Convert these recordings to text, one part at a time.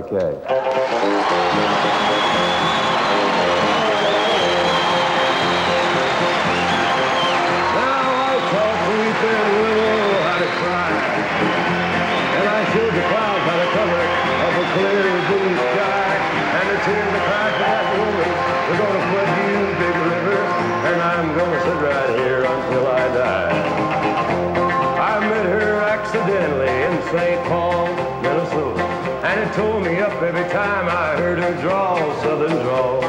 Johnny Cash. Showed the clouds how to cover of a clear blue sky, and the tears that cried for that woman. We're gonna flood you, big river, and I'm gonna sit right here until I die. I met her accidentally in St. Paul, Minnesota, and it tore me up every time I heard her drawl, southern drawl.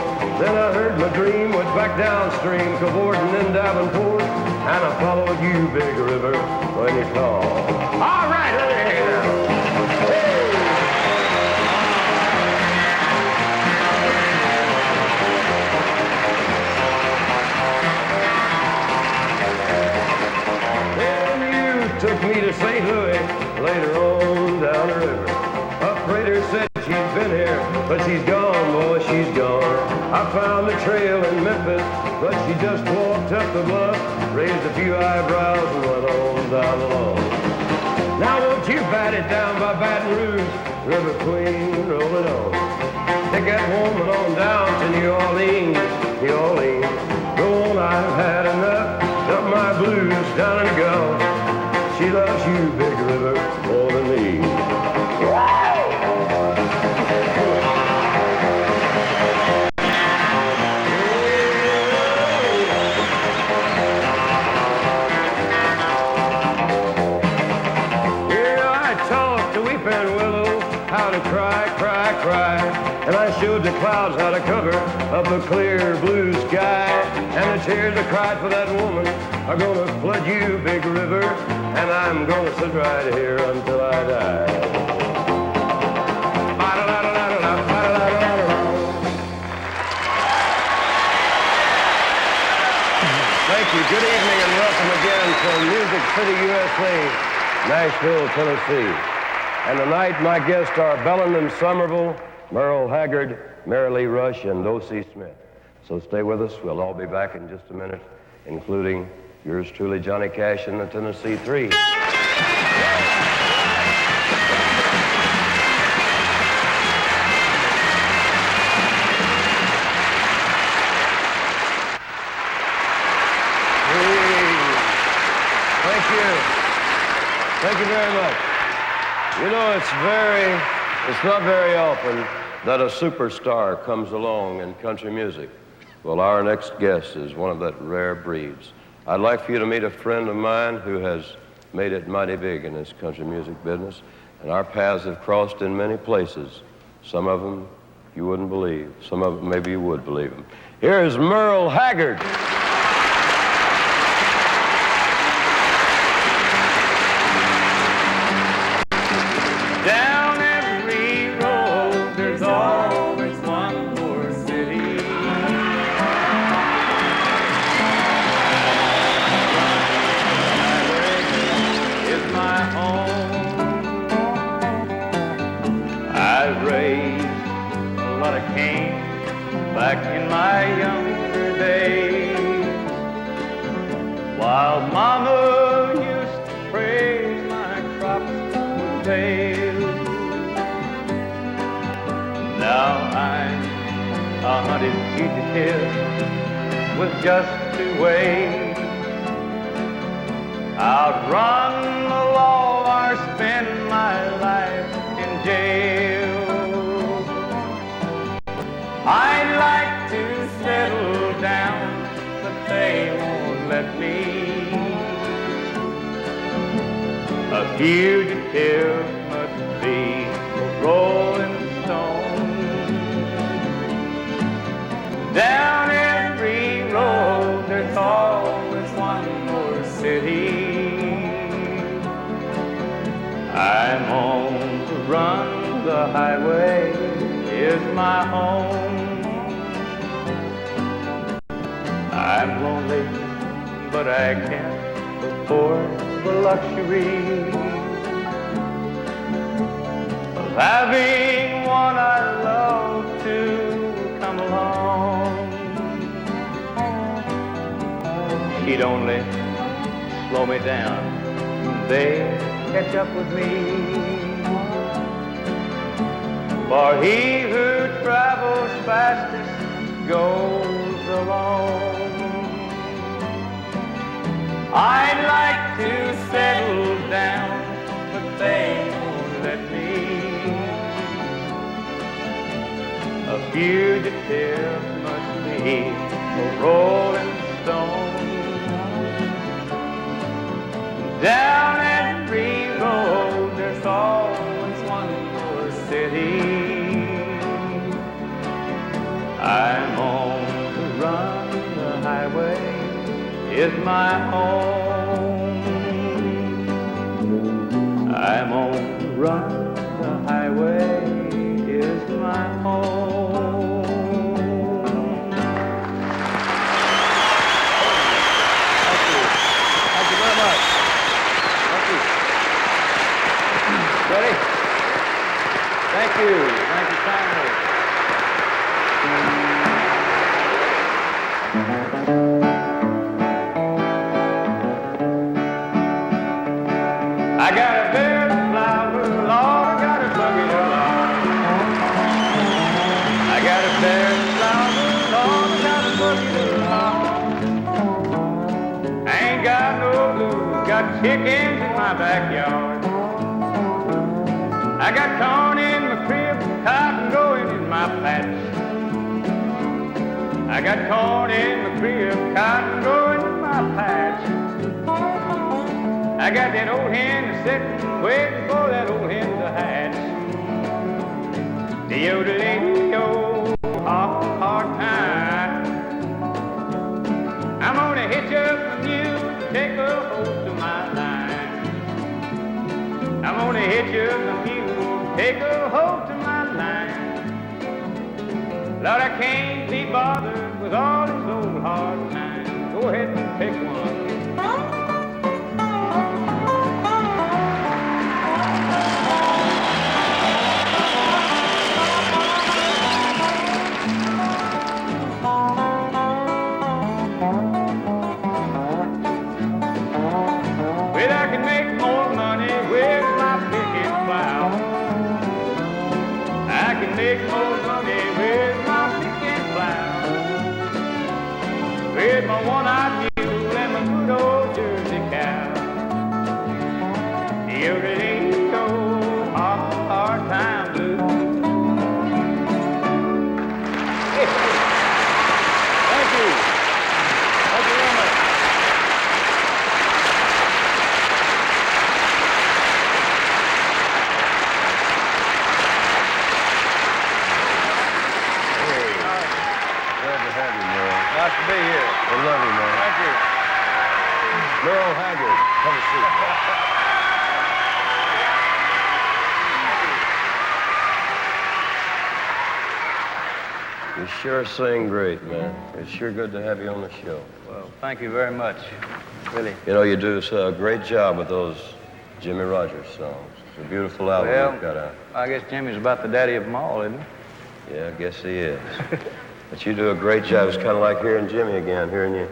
Then I heard my dream went back downstream, cavorting in Davenport, and I followed you, big river, when you called. All right, took me to St. Louis, later on down the river. A freighter said she's been here, but she's gone, boy, she's gone. I found the trail in Memphis, but she just walked up the bluff, raised a few eyebrows and went on down the lawn. Now won't you bat it down by Baton Rouge, River Queen, roll it on. Take that woman on down to New Orleans, New Orleans. Go on, I've had enough, dump my blues down in the Gulf. She loves you, big river, more than me. Yeah, I taught the weeping willow how to cry, cry, cry. And I showed the clouds how to cover up a clear blue sky. And the tears I cried for that woman are gonna flood you, big river, and I'm gonna sit right here until I die. Thank you. Good evening and welcome again from Music City, USA, Nashville, Tennessee. And tonight my guests are Bellin and Somerville, Merle, Haggard, Merrilee, Rush, and O.C. Smith. So stay with us. We'll all be back in just a minute, including yours truly, Johnny Cash and the Tennessee Three. Thank you. Thank you very much. You know, it's not very often that a superstar comes along in country music. Well, our next guest is one of that rare breeds. I'd like for you to meet a friend of mine who has made it mighty big in this country music business, and our paths have crossed in many places. Some of them you wouldn't believe. Some of them maybe you would believe them. Here is Merle Haggard. Down every road, there's always one more city. Is my home. I raised a lot of cane back in my younger days, while Mama used to praise my crops would fail. Now I'm a hunted fugitive with just 2 ways: outrun the law or spend my life in jail. I'd like to settle down, but they won't let me. A fugitive must be a rolling stone. Down every road, there's always one more city. I'm on the run, the highway is my home. I'm lonely, but I can't afford the luxury of having one I love to come along. She'd only slow me down, they'd catch up with me. For he who travels fastest goes alone. I'd like to settle down, but they won't let me. A fugitive must be a rolling stone. Down every road there's always one more city. I'm on the run, the highway is my home. I'm on the run, the highway is my home. Thank you. Thank you very much. Thank you. Ready? Thank you. Thank you kindly. I got a bed of flowers, Lord, I got a bucket of love. I got a bed of flowers, Lord, I got a bucket of love. I ain't got no blues, got chickens in my backyard. I got corn in my crib, cotton growing in my patch. I got corn in my crib, cotton growing in my patch. I got that old hen that's sitting, waiting for that old hen to hatch. De-o-de-de-de-o, hard time. I'm gonna hitch up my mule, take a hold to my line. I'm gonna hitch up my mule, take a hold to my line. Lord, I can't be bothered with all these old hard times. Go ahead and pick one. Make more money with my pick and plow, with my one-eyed mule and my good old Jersey cow. De-o-de-de-o, hard time blues. Hey, thank you. Thank you very much. Nice to be here. I love you, man. Thank you. Merle Haggard, have a seat. You sure sing great, man. It's sure good to have you on the show. Well, thank you very much. Really. You know, you do a great job with those Jimmy Rogers songs. It's a beautiful album you've got out. I guess Jimmy's about the daddy of them all, isn't he? Yeah, I guess he is. But you do a great job. It's kind of like hearing Jimmy again, hearing you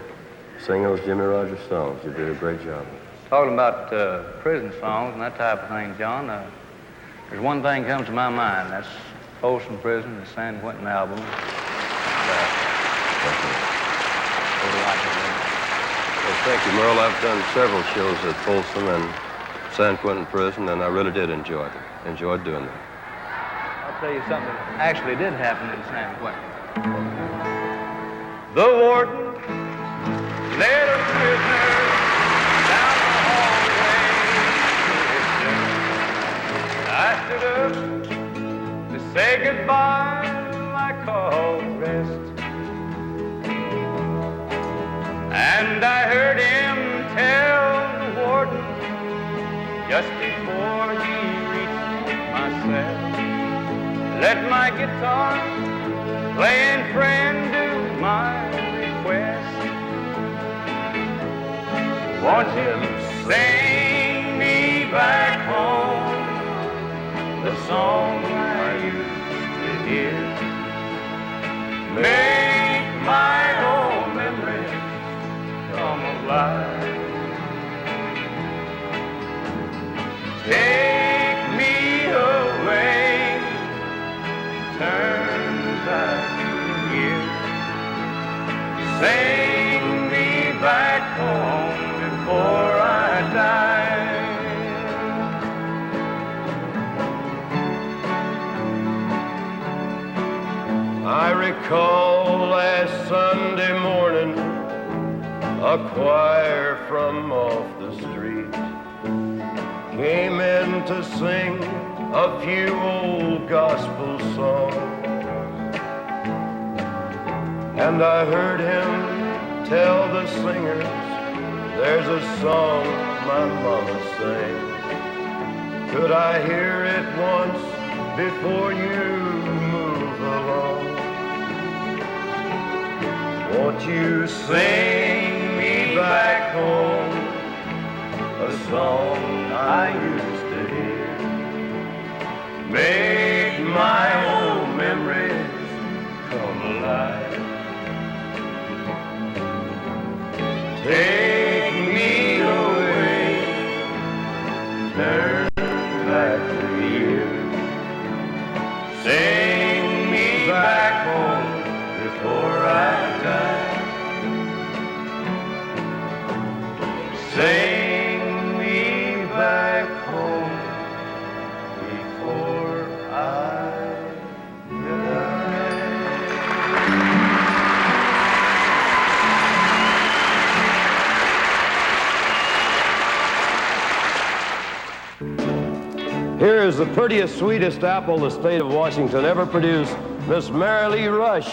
sing those Jimmy Rogers songs. You did a great job. Talking about prison songs and that type of thing, John, there's one thing comes to my mind. That's Folsom Prison, the San Quentin album. Well, thank you, Merle. I've done several shows at Folsom and San Quentin Prison, and I really did enjoy them. Enjoyed doing them. I'll tell you something that actually did happen in San Quentin. The warden led a prisoner down the hallway. I stood up to say goodbye, I called rest. And I heard him tell the warden just before he reached my cell, let my guitar playing friend do my request. Won't you sing me back home the song I used to hear? Make my old memories come alive. Take me away a choir from off the street came in to sing a few old gospel songs. And I heard him tell the singers, there's a song my mama sang. Could I hear it once before you move along? Won't you sing me back home a song I used to hear? Make my old memories come alive. Take me away, turn back the years. Sing me back home before I die. Sing me back home before I die. Here is the prettiest, sweetest apple the state of Washington ever produced, Miss Merrilee Rush.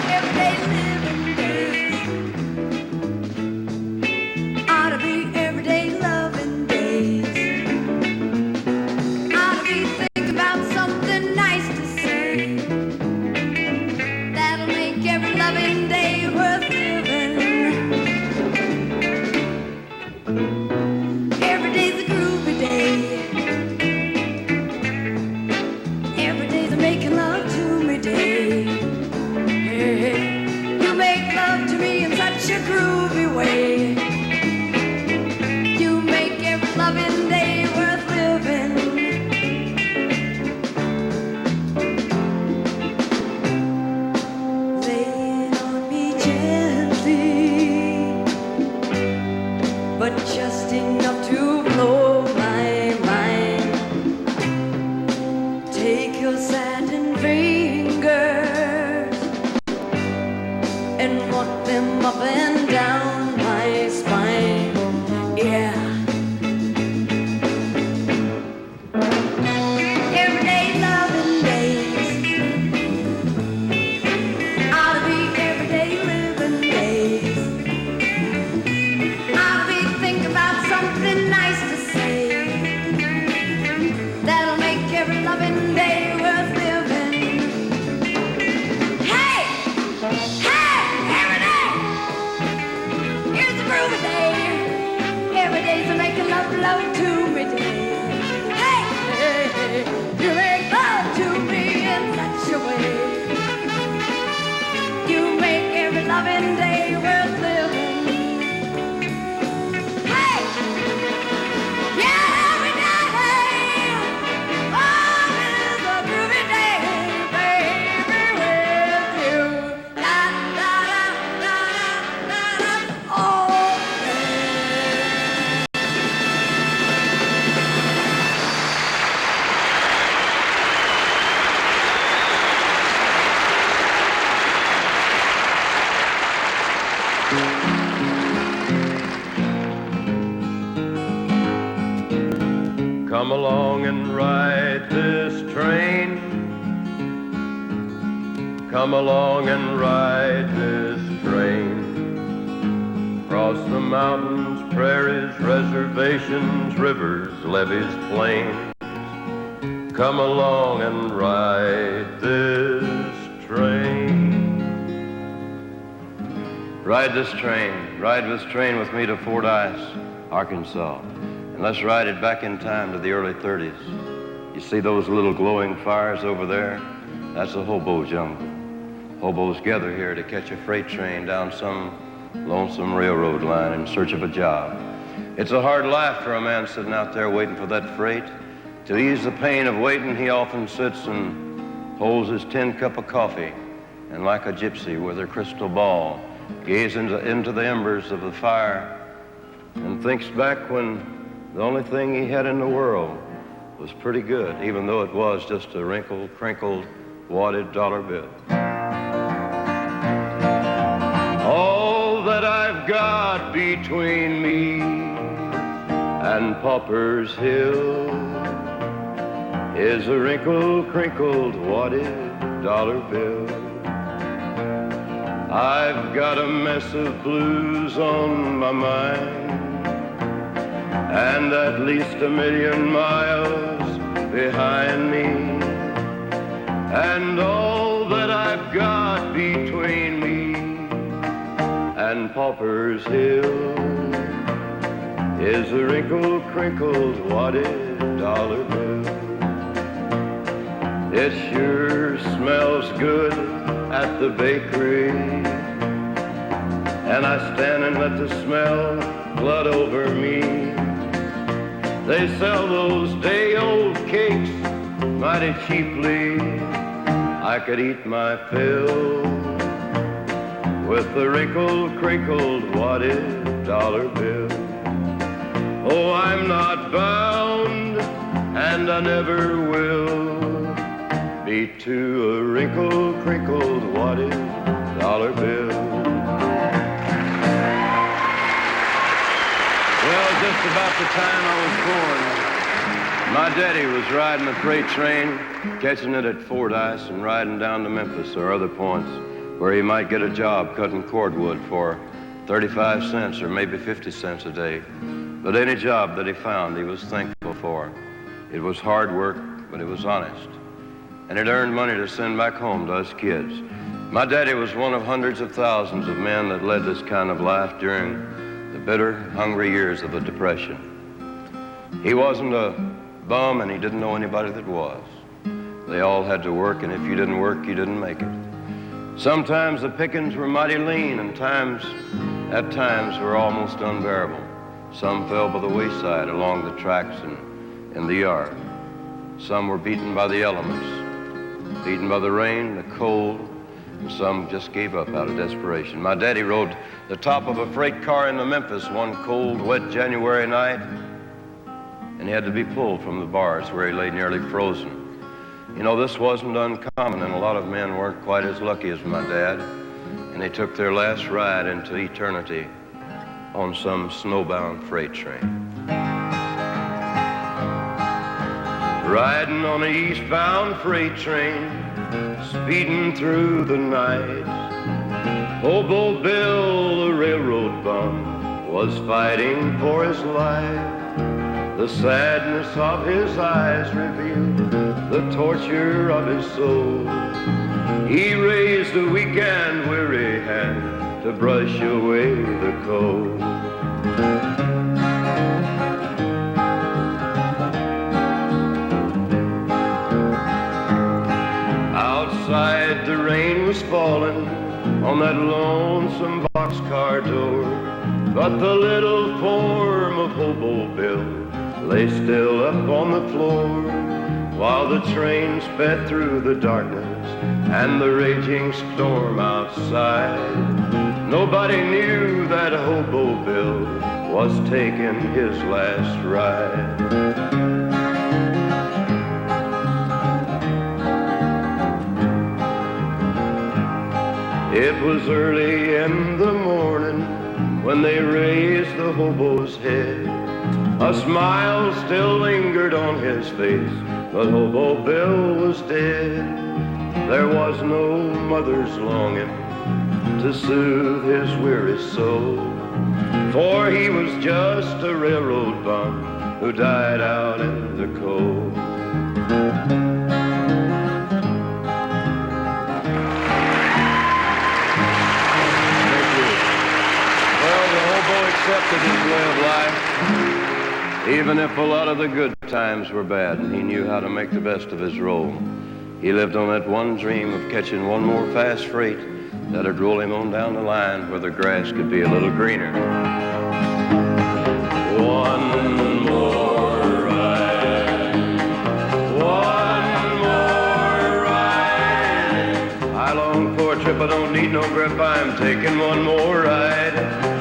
Everyday living days ought to be everyday loving days. Ought to be thinking about something nice to say that'll make every loving day worth living. Every day's a groovy day. Every day's a making love to me day. Hey, you make love to me in such a groovy way. You make every loving day worth living. Lay it on me gently, but just enough to blow my mind. Take your satin fingers and walk them up and down my spine. Yeah. Everyday loving days ought to be everyday living days. Ought to be thinking about something nice to say that'll make every loving day worth living. Hey! Hey! Every day! Here's a groovy day. Every day's a making love to me day. Hey! Hey! Hey! You make love to me in such a way. You make every loving day worth living. Hey! Yeah, every day! Oh, it's a groovy day, baby, with you. Da, da, da, da, da, da, oh, yeah. Come along and ride this train. Come along and ride this train. Across the mountains, prairies, reservations, rivers, levees, plains. Come along and ride this train. Ride this train with me to Fort Ice, Arkansas. And let's ride it back in time to the early 30s. You see those little glowing fires over there? That's the hobo jungle. Hobos gather here to catch a freight train down some lonesome railroad line in search of a job. It's a hard life for a man sitting out there waiting for that freight. To ease the pain of waiting, he often sits and holds his tin cup of coffee, and like a gypsy with her crystal ball, gazes into the embers of the fire and thinks back when the only thing he had in the world was pretty good, even though it was just a wrinkled, crinkled, wadded dollar bill. got between me and Pauper's Hill is a wrinkled, crinkled, wadded dollar bill. I've got a mess of blues on my mind, and at least 1,000,000 miles behind me, and all that I've got between me and Pauper's Hill is a wrinkled, crinkled, wadded dollar bill. It sure smells good at the bakery, and I stand and let the smell flood over me. They sell those day-old cakes mighty cheaply. I could eat my fill with the wrinkled, crinkled, wadded dollar bill. Oh, I'm not bound, and I never will be to a wrinkled, crinkled, wadded dollar bill. Well, just about the time I was born, my daddy was riding a freight train, catching it at Fordyce and riding down to Memphis or other points where he might get a job cutting cordwood for 35 cents or maybe 50 cents a day. But any job that he found, he was thankful for. It was hard work, but it was honest. And it earned money to send back home to us kids. My daddy was one of hundreds of thousands of men that led this kind of life during the bitter, hungry years of the Depression. He wasn't a bum, and he didn't know anybody that was. They all had to work, and if you didn't work, you didn't make it. Sometimes the pickings were mighty lean, and at times were almost unbearable. Some fell by the wayside along the tracks and in the yard. Some were beaten by the elements, beaten by the rain, the cold, and some just gave up out of desperation. My daddy rode the top of a freight car into Memphis one cold, wet January night, and he had to be pulled from the bars where he lay nearly frozen. You know, this wasn't uncommon, and a lot of men weren't quite as lucky as my dad, and they took their last ride into eternity on some snowbound freight train. Riding on an eastbound freight train, speeding through the night, Hobo Bill, the railroad bum, was fighting for his life. The sadness of his eyes revealed the torture of his soul. He raised a weak and weary hand to brush away the cold. Outside the rain was falling on that lonesome boxcar door, but the little form of Hobo Bill lay still up on the floor while the train sped through the darkness and the raging storm outside. Nobody knew that Hobo Bill was taking his last ride. It was early in the morning when they raised the hobo's head. A smile still lingered on his face, but Hobo Bill was dead. There was no mother's longing to soothe his weary soul, for he was just a railroad bum who died out in the cold. Accepted his way of life, even if a lot of the good times were bad, and he knew how to make the best of his role. He lived on that one dream of catching one more fast freight that'd roll him on down the line where the grass could be a little greener. One more ride, one more ride. I long for a trip, I don't need no grip, I'm taking one more ride.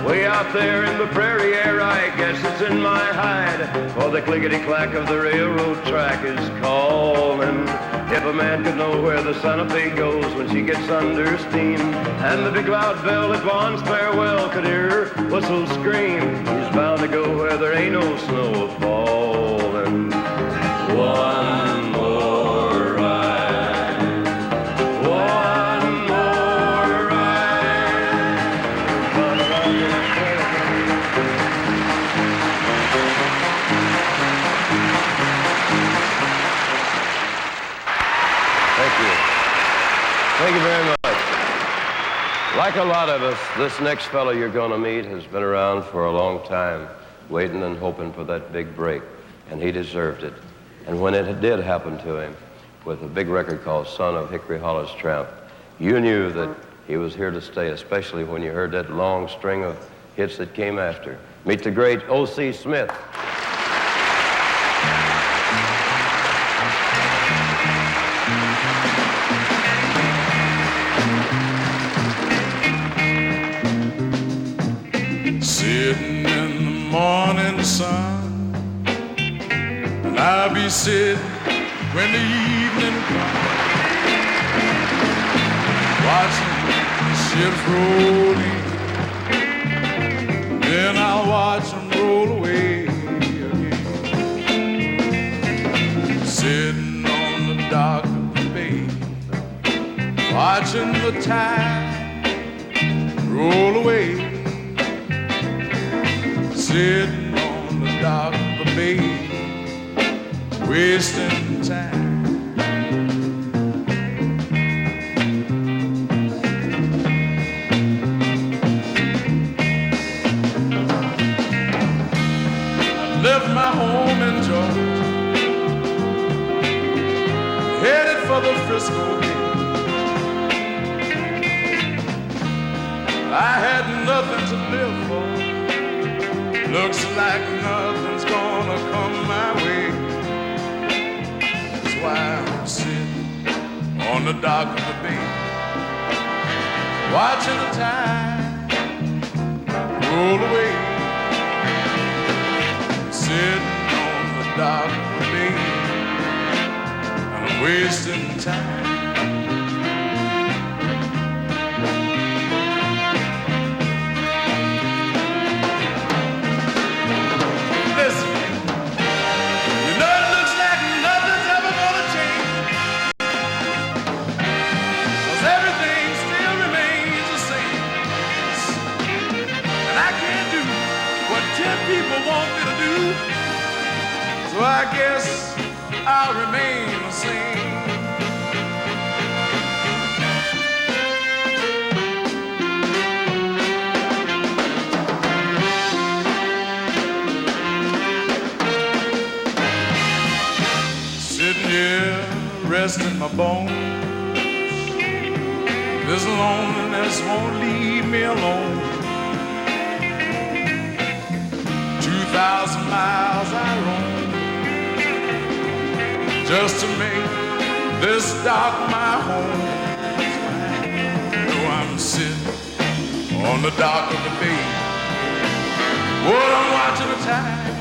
Way out there in the prairie air, I guess it's in my hide. For the clickety-clack of the railroad track is calling. If a man could know where the Santa Fe goes when she gets under steam, and the big loud bell that bonds farewell could hear her whistle scream, he's bound to go where there ain't no snow falling. One more ride, one more ride. Thank you. Thank you very much. Like a lot of us, this next fellow you're going to meet has been around for a long time, waiting and hoping for that big break, and he deserved it. And when it did happen to him, with a big record called Son of Hickory Hollow's Tramp, you knew that he was here to stay, especially when you heard that long string of hits that came after. Meet the great O.C. Smith. Sitting in the morning sun, and I'll be sitting when the evening comes, watching the ships roll in, then I'll watch them roll away again. Sitting on the dock of the bay, watching the tide roll away. Sitting on the dock of the bay, wasting time. Left my home in Georgia, headed for the Frisco Bay. I had nothing to live for. Looks like nothing's gonna come my way. That's why I'm sitting on the dock of the bay, watching the tide roll away. Sitting on the dock of the bay, and I'm wasting time. So I guess I'll remain the same. Sitting here, resting my bones. This loneliness won't leave me alone. 2,000 miles I roam just to make this dock my home. Though I'm sitting on the dock of the bay, well, I'm watching the tide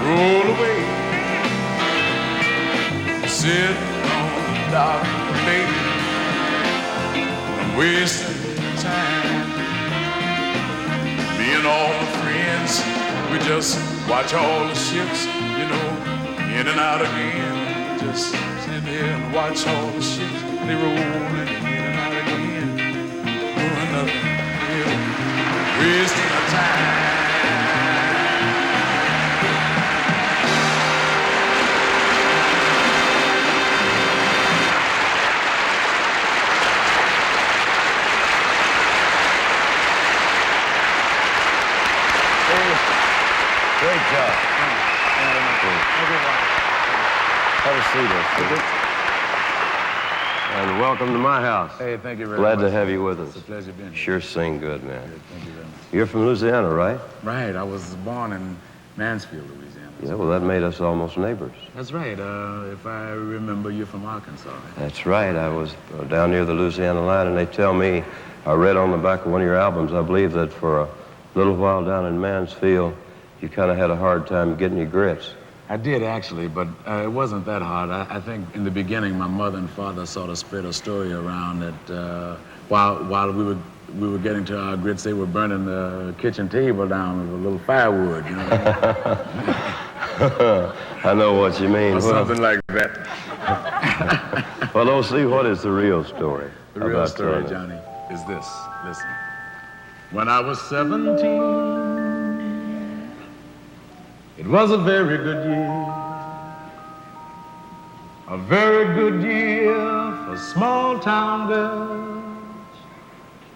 roll away. Sitting on the dock of the bay, I'm wasting time. Me and all my friends, we just watch all the ships, you know, in and out again. Just sit there and watch all the ships, they rolling in and out again. Doing nothing, wasting our time. Great job. Have a seat, sir. And welcome to my house. Hey, thank you very Glad much. to have you with us. It's a pleasure being here. Sure sing good, man. Thank you very much. You're from Louisiana, right? Right, I was born in Mansfield, Louisiana. Yeah, well, that made us almost neighbors. That's right. If I remember, you're from Arkansas. Right? That's right. I was down near the Louisiana line, and they tell me I read on the back of one of your albums, I believe, that for a little while down in Mansfield, you kind of had a hard time getting your grits. I did actually, but it wasn't that hard. I think in the beginning, my mother and father sort of spread a story around that while we were getting to our grits, they were burning the kitchen table down with a little firewood, you know what I mean? I know what you mean. Or something like that. Well, don't see what is the real story. The real story, Johnny, is this. Listen. When I was 17, it was a very good year. A very good year for small town girls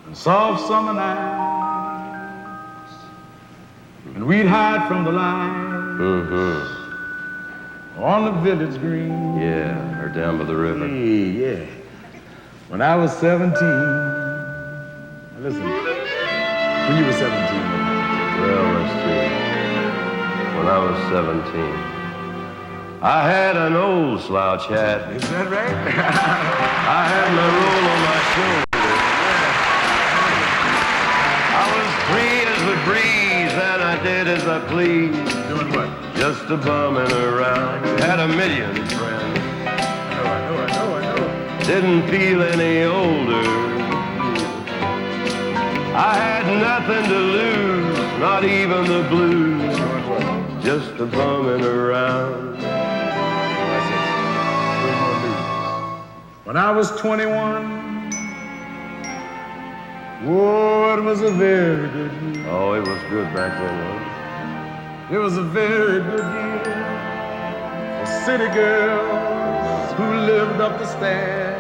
and soft summer nights. And we'd hide from the lights on the village green. Yeah, or down by the river. Yeah. When I was 17, listen, when you were 17. Well, let's see. When I was 17, I had an old slouch hat. Is that right? I had my roll on my shoulder. I was free as the breeze, and I did as I pleased. Doing what? Just a bumming around. Had a million friends. I know. Didn't feel any older. I had nothing to lose, not even the blues. Just a bumming around. When I was 21, whoa, it was a very good year. Oh, it was good back then, wasn't it? It was a very good year for city girls who lived up the stairs.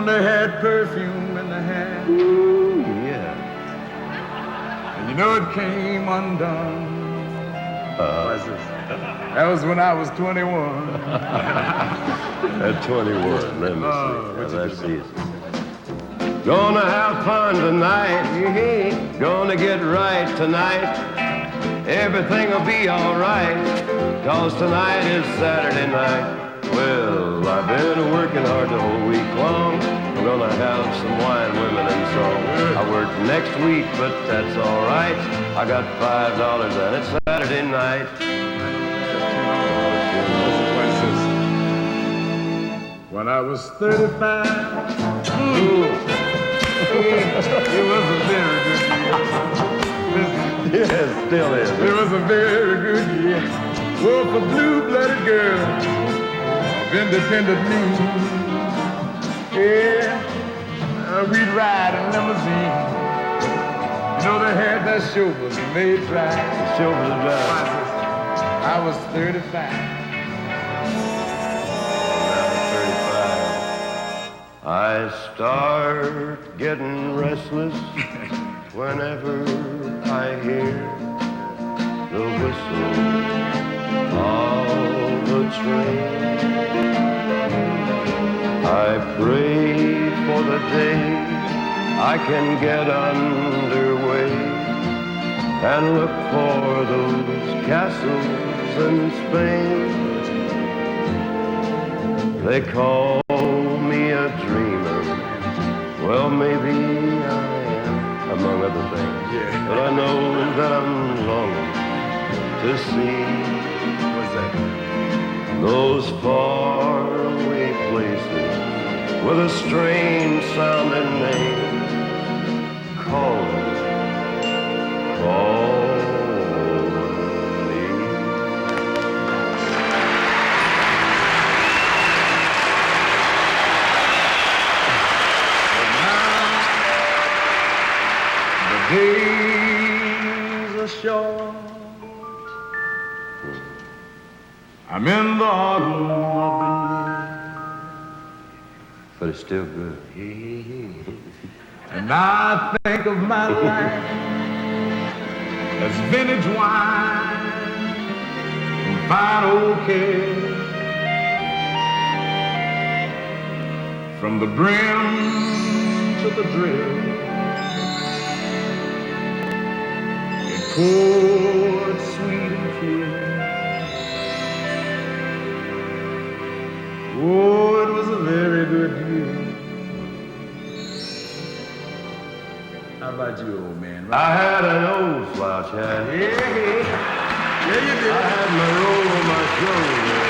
They had perfume in their hair. Ooh, yeah. And you know it came undone. That was when I was 21. At 21, let me see. That's easy. Gonna have fun tonight. Gonna get right tonight. Everything'll be alright. 'Cause tonight is Saturday night. Well, I've been working hard the whole week long. I'm gonna have some wine, women, and song. I work next week, but that's alright. I got $5 and it's Saturday night. When I was 35, it was a very good year. Yes, still is. It was a very good year. Well, for blue-blooded girls of independent means. Yeah, we'd ride in limousine. You know they had their chauffeurs and they'd drive. Chauffeurs and drive. I was 35. I start getting restless whenever I hear the whistle of the train. I pray for the day I can get underway and look for those castles in Spain. They call me a dreamer. Well, maybe I am, among other things. Yeah. But I know that I'm longing to see those faraway places with a strange sounding name. Call me. Days are short. I'm in the autumn of the year. But it's still good. And I think of my life as vintage wine and fine old cake. From the brim to the drill, poured sweet and clear. Oh, it was a very good year How about you, old man? I had an old slouch hat. Yeah, you did. I had my roll on my shoulder.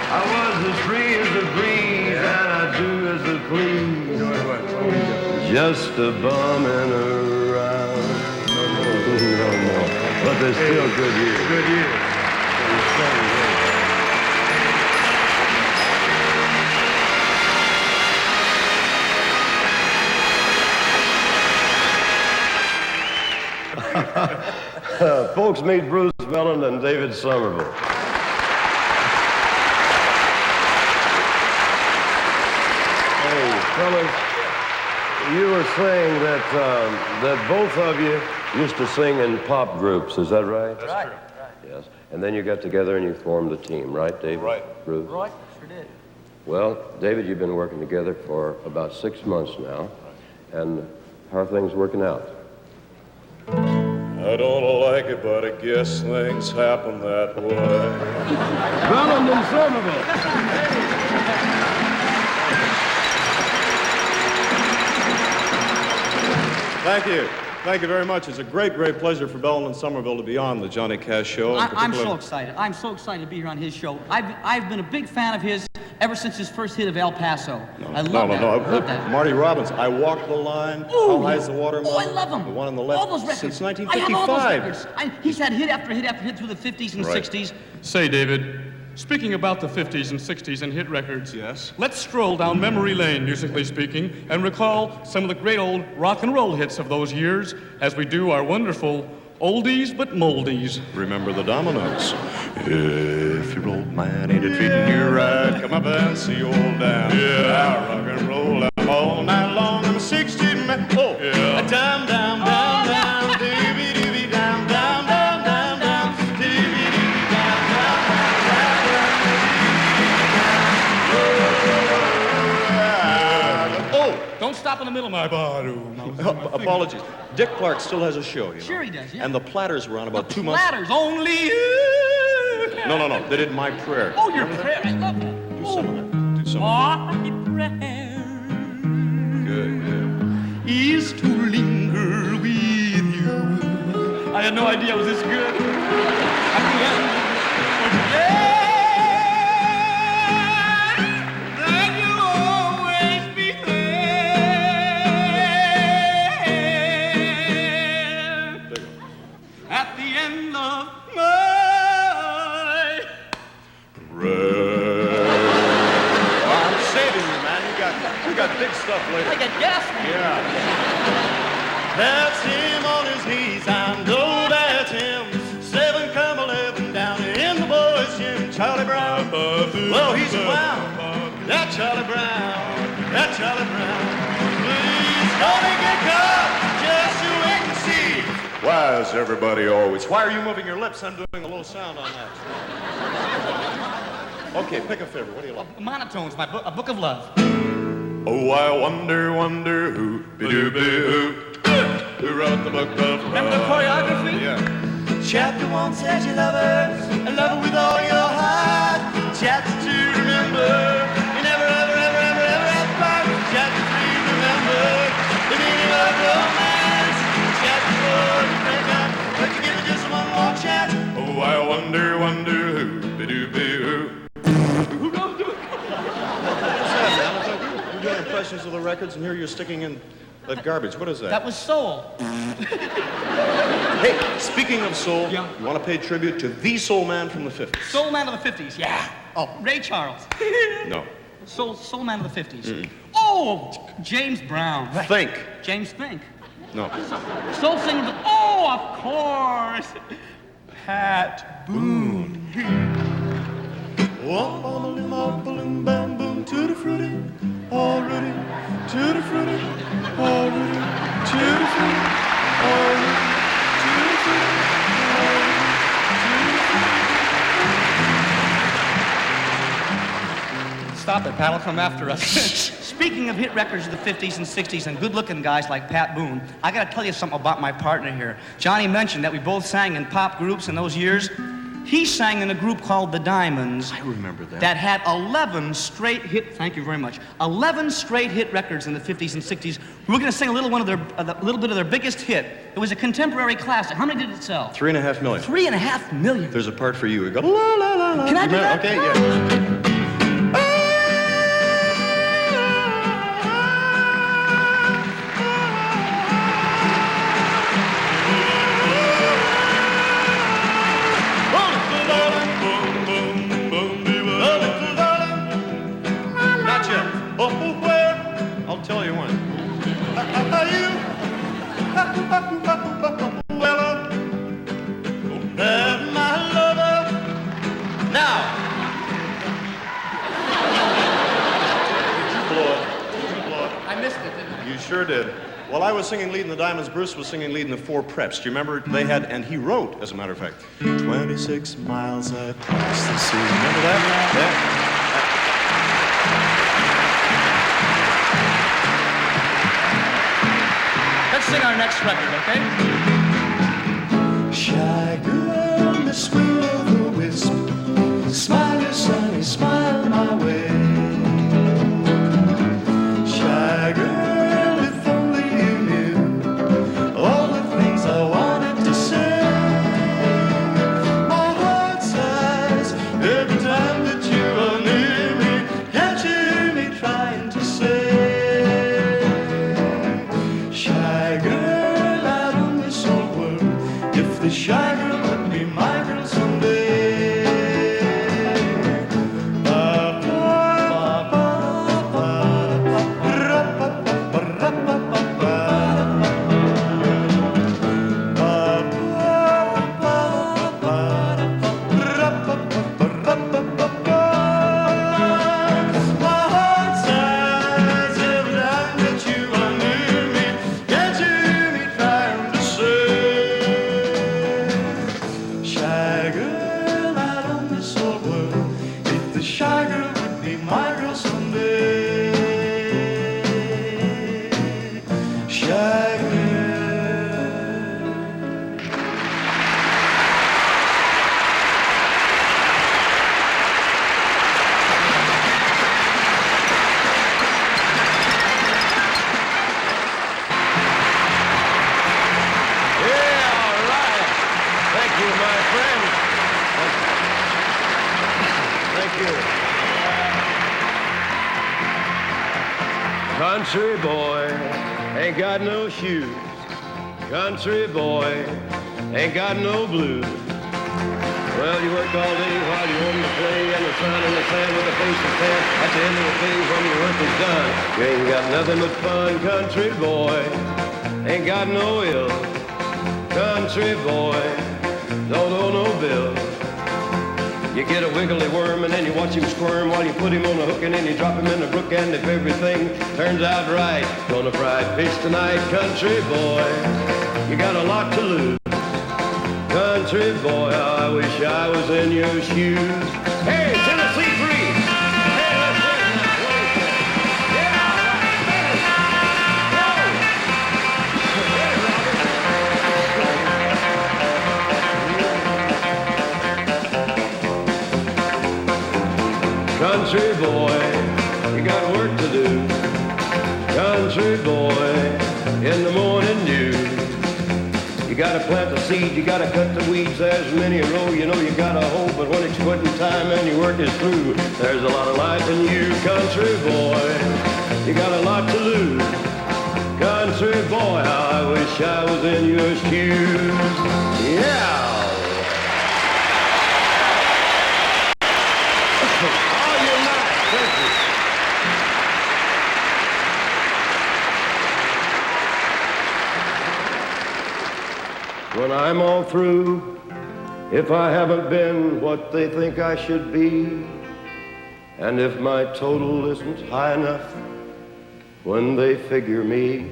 I was as free as the breeze, and I do as I please. Just a bumming around. No more. But there's still good years. Good years. Folks, meet Bruce Mellon and David Somerville. Hey, fellas, you were saying that both of you used to sing in pop groups, is that right? That's right. Yes. And then you got together and you formed a team, right, David? Right. Bruce? Right, sure did. Well, David, you've been working together for about 6 months now. And how are things working out? I don't like it, but I guess things happen that way. Mellon and Somerville. Thank you. Thank you very much. It's a great, great pleasure for Mellon and Somerville to be on the Johnny Cash Show. I'm so excited. I'm so excited to be here on his show. I've been a big fan of his ever since his first hit of El Paso. I love that. Marty Robbins, I Walk the Line. Ooh, How High's the Water? Oh, I love him. The one on the left. All those records. Since I have all 1955. those records. He's had hit after hit after hit through the 50s and Right. 60s. Say, David, speaking about the 50s and 60s and hit records, Yes? let's stroll down memory lane, musically speaking, and recall some of the great old rock and roll hits of those years as we do our wonderful oldies but moldies. Remember the Dominoes. If your old man ain't a-treating you right, come up and see old Dan. Yeah, rock and roll them all night long. I'm 16 man. Oh, yeah. Down, down, down, down, doobie doobie down, down, down, down, down, doobie doobie down, down, down, down, down. Oh, Don't stop in the middle of my barroom. apologies. Dick Clark still has a show, you know. Sure he does, yeah. And the Platters were on about 2 months. Platters, only you. No. They did My Prayer. Oh, your prayer. I love that. Do some of it. Do some of My prayer it. Good. Is to linger with you. I had no idea it was this good. At the end of the day, that you'll always be there. At the end of my I'm saving you, man. You got big stuff later. I got gas, man. Yeah. That's him on his knees. I know that's him. 7 come 11 down in the boys' gym. Charlie Brown. Well, he's a clown. That Charlie Brown. That Charlie Brown. Please gonna get caught. Just you wait and see. Why is everybody always? Why are you moving your lips? I'm doing a little sound on that. Okay, pick a favorite. What do you like? Monotones, a book of love. Oh, I wonder who, who wrote the book of love? Remember the choreography? Yeah. Chapter 1 says you love her, and love her with all your heart. Chapter 2, remember, you never, ever part. Chapter 3, remember, the meaning of romance. Chapter 4, you break up, but you give it just one more chance. Oh, I wonder who, who. We're doing impressions of the records, and here you're sticking in that garbage. What is that? That was soul. Hey, speaking of soul, Yeah. you want to pay tribute to the soul man from the 50s? Soul man of the 50s, yeah. Oh, Ray Charles. No. Soul man of the 50s. Oh, James Brown. Think. James Fink. No. Soul singer. Oh, of course. Pat Boone. Bam boom, tutti frutti, all ready, tutti frutti, all ready, tutti frutti, all ready, tutti frutti, all ready. Stop it, Pat will come after us. Speaking of hit records of the 50s and 60s and good-looking guys like Pat Boone, I gotta tell you something about my partner here. Johnny mentioned that we both sang in pop groups in those years. He sang in a group called the Diamonds. I remember that. That had 11 straight hit, thank you very much, 11 straight hit records in the 50s and 60s. We were going to sing a little bit of their biggest hit. It was a contemporary classic. How many did it sell? 3.5 million. 3.5 million. There's a part for you. We go, la, la, la, la. Can I do that? Okay, yeah. Not yet. Oh, where? I'll tell you when. Well, that my lover. Now. I missed it, didn't I? You sure did. While I was singing lead in the Diamonds, Bruce was singing lead in the Four Preps. Do you remember? They had, and he wrote, as a matter of fact, 26 miles across the sea. Remember that? Yeah. Let's sing our next record, okay? Shy girl, Miss Will-o'-the-Wisp, smile your sunny smile my way. Shy girl, if only you knew all the things I wanted to say. My heart sighs every time that you are near me. Can't you hear me trying to say? Shy girl out on this old world, if the shy girl would be my girl someday. Country boy ain't got no shoes. Country boy ain't got no blues. Well, you work all day while you want to play, and the sun in the sand with a face of tan. At the end of the day, when your work is done, you ain't got nothing but fun. Country boy ain't got no ill. Country boy don't owe no bill. You get a wiggly worm and then you watch him squirm while you put him on a hook and then you drop him in the brook. And if everything turns out right, gonna fry fish tonight. Country boy, you got a lot to lose. Country boy, how I wish I was in your shoes. Hey, Tennessee Freeze! Hey, let's hear it now. What do you say? Yeah, all right. Country boy, you got work to do. Country boy, in the morning dew. You gotta plant the seed, you gotta cut the weeds. There's many a row you know you gotta hoe, but when it's quitting time and your work is through, there's a lot of life in you. Country boy, you got a lot to lose. Country boy, how I wish I was in your shoes. Yeah! When I'm all through, if I haven't been what they think I should be, and if my total isn't high enough when they figure me,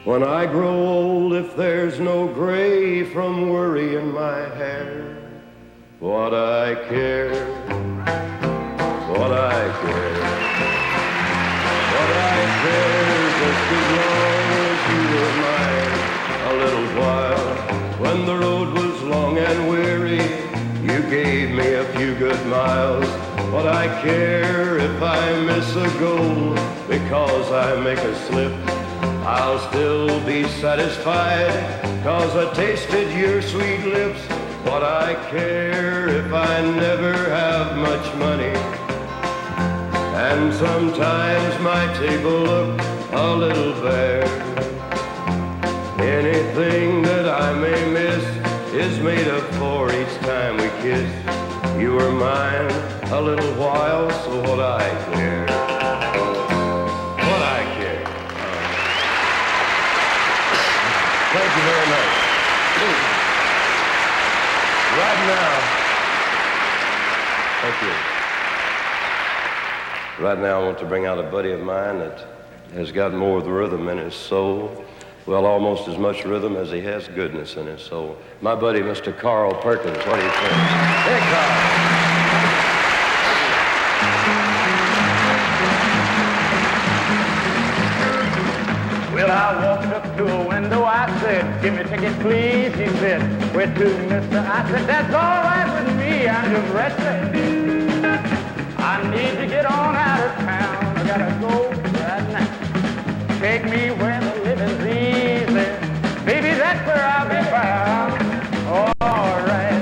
when I grow old, if there's no gray from worry in my hair, what I care, what I care, what I care, just as long as you were mine. A little while, when the road was long and weary, I care if I miss a goal because I make a slip? I'll still be satisfied, 'cause I tasted your sweet lips. What I care if I never have much money, and sometimes my table look a little bare. Anything that I may miss is made up for each time we kiss. You were mine a little while, so what I care? What I care. Thank you very much. Right now, thank you. Right now, I want to bring out a buddy of mine that has got more of the rhythm in his soul. Well, almost as much rhythm as he has goodness in his soul. My buddy, Mr. Carl Perkins. What do you think? Hey, Carl. Well, I walked up to a window, I said, "Give me a ticket, please." He said, "Where to, mister?" I said, "That's all right with me, I'm just resting. I need to get on out of town, I gotta go right now. Take me where the living's easy, baby, that's where I'll be found." All right.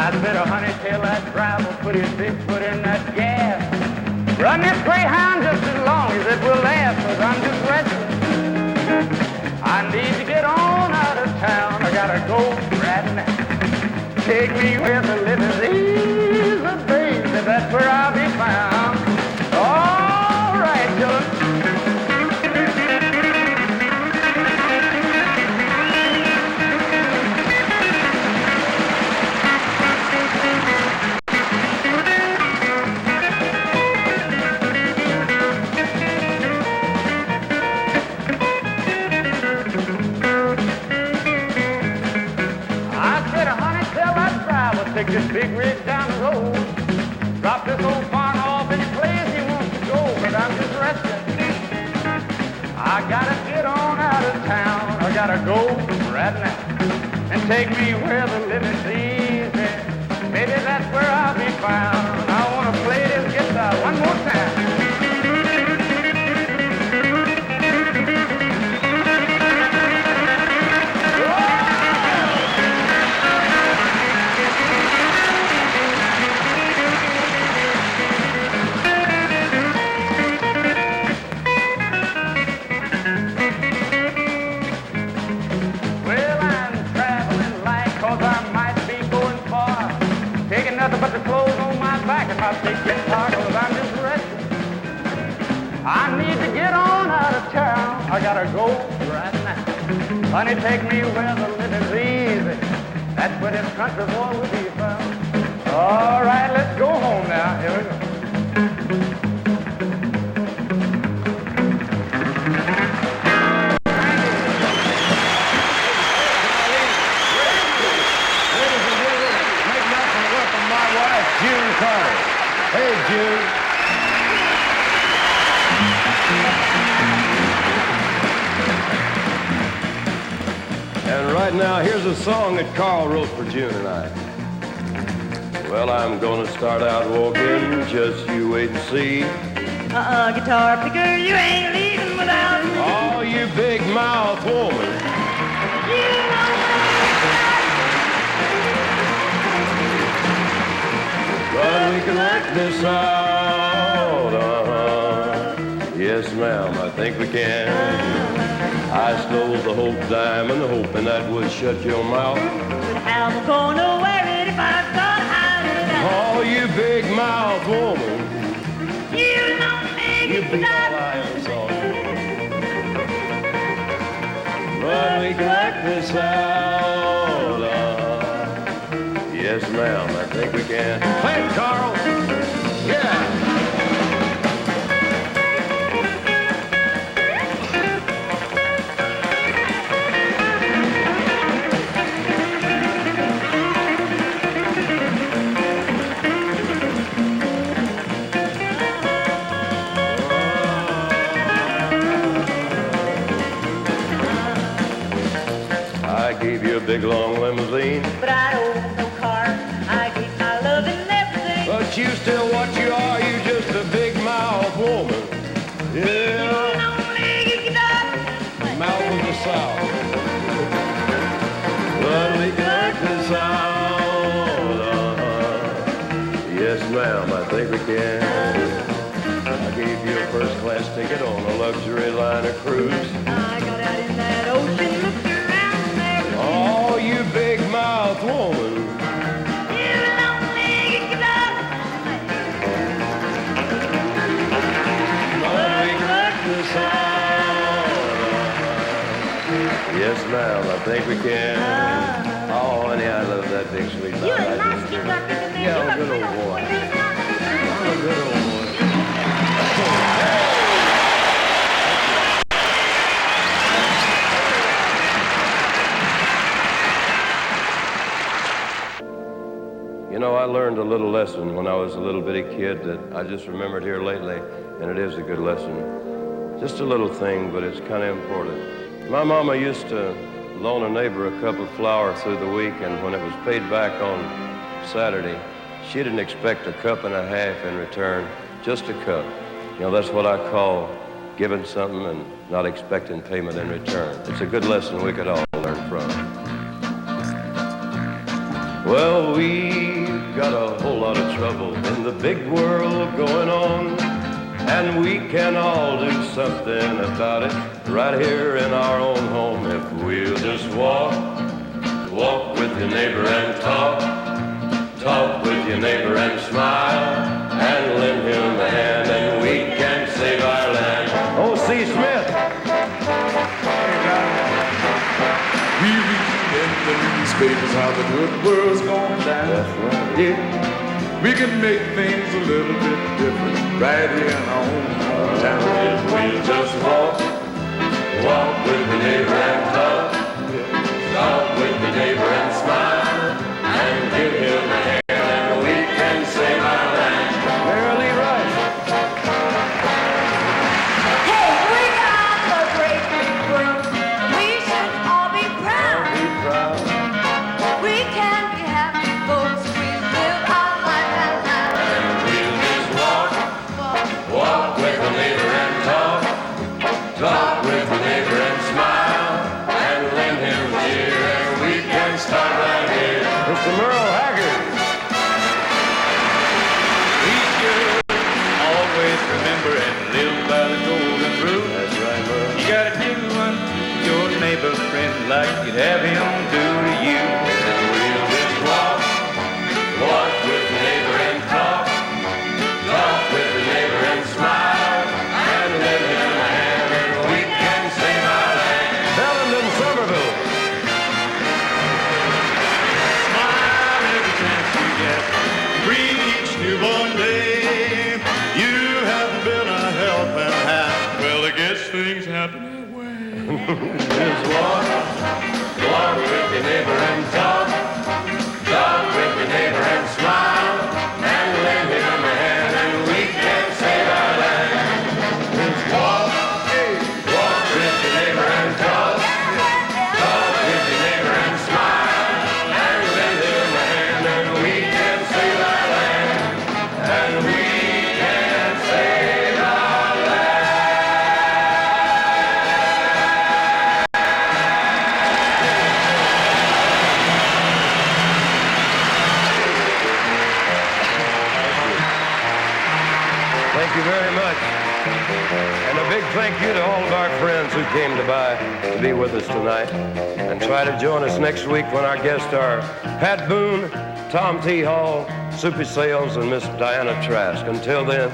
I said, "Oh, honey, tell that driver, put his big foot in that gas. Run this Greyhound just as long as it will last, 'cause I'm just resting. I need to get on out of town, I gotta go right now. Take me where the living's easy, baby, that's where I'll be found." All right, children. Take this big rig down the road. Drop this old barn off any place he wants to go, but I'm just resting. I gotta get on out of town, I gotta go right now. And take me where the living's easy, maybe that's where I'll be found. I wanna play this guitar one more time. Nothing but the clothes on my back if I take this car, 'cause I'm just resting. I need to get on out of town, I gotta go right now. Honey, take me where the living's easy, that's where this country boy will be found. All right, let's go home now. Here we go. June Carter. Hey, June. And right now, here's a song that Carl wrote for June and I. Well, I'm gonna start out walking, just you wait and see. Guitar picker, you ain't leaving without me. Oh, you big mouth woman. You know But we can work this out, Yes, ma'am, I think we can. I stole the Hope diamond, hoping that would shut your mouth. But how am I gonna wear it if I've got to hide it out? Oh, you big mouth woman. You know me, You be all I ever saw. But we can work this out, Yes, ma'am, I think we can. Hey, Carl. Yeah. I gave you a big long limousine, But I don't no car. I gave my love and everything. but you still what you Yeah, mouth of the South. But we got this out. Yes, ma'am, I think we can. I gave you a first-class ticket on a luxury liner cruise. I got out in that ocean, looked around there. Oh, you big mouth woman. You long-legged guitar. But we got this out. Yes, ma'am, I think we can. Oh, honey, I love that big sweet mouth. You're I a nice just kid, do. Dr. Goodman. Yeah, You're a good old boy. I'm a good old boy. You know, I learned a little lesson when I was a little bitty kid that I just remembered here lately, and it is a good lesson. Just a little thing, but it's kind of important. My mama used to loan a neighbor a cup of flour through the week, and when it was paid back on Saturday, she didn't expect a cup and a half in return, just a cup. You know, that's what I call giving something and not expecting payment in return. It's a good lesson we could all learn from. Well, we've got a whole lot of trouble in the big world going on, and we can all do something about it right here in our own home. If we'll just walk with your neighbor and talk with your neighbor and smile, and lend him a hand, and we can save our land. Oh, C. Smith. We read in the newspapers how the good world's going down. That's right. Yeah, we can make things a little bit different right here in our own hometown. If we'll just walk with the neighbor and talk with the neighbor and smile, and give him a hand, and we can save our land. Merrilee, right? Hey, we got a great big world. We should all be proud. Be proud. We can be happy folks. We live our life out loud. And we'll just walk with the neighbor and talk with the neighbor and smile, and lend him a ear, and we can start right here. Mr. Merle, Haggard. We should always remember and live by the golden rule. That's right, Merle. You gotta do unto your neighbor friend like you'd have him do to you. And we'll just walk with the neighbor and talk with the neighbor and smile, and lend him a hand, and we can save our land. Bellenden, Somerville. Smile every chance you get. Greet each newborn day. You haven't been a helping hand. Well, I guess things happen that way. Just walk with your neighbor and talk with your neighbor and smile, and lend him a hand, and we can save our land. Just walk with your neighbor and talk with your neighbor and smile, and lend him a hand, and we can save our land, and we can save our land. Thank you very much. And a big thank you to all of our friends who came to be with us tonight. And try to join us next week when our guests are Pat Boone, Tom T. Hall, Soupy Sales, and Miss Diana Trask. Until then,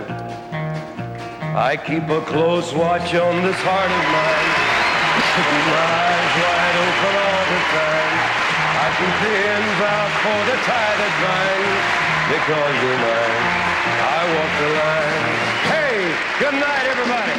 I keep a close watch on this heart of mine. My eyes wide open all the time. I keep the ends out for the tie that binds. Because you're mine, I walk the line. Hey, good night, everybody.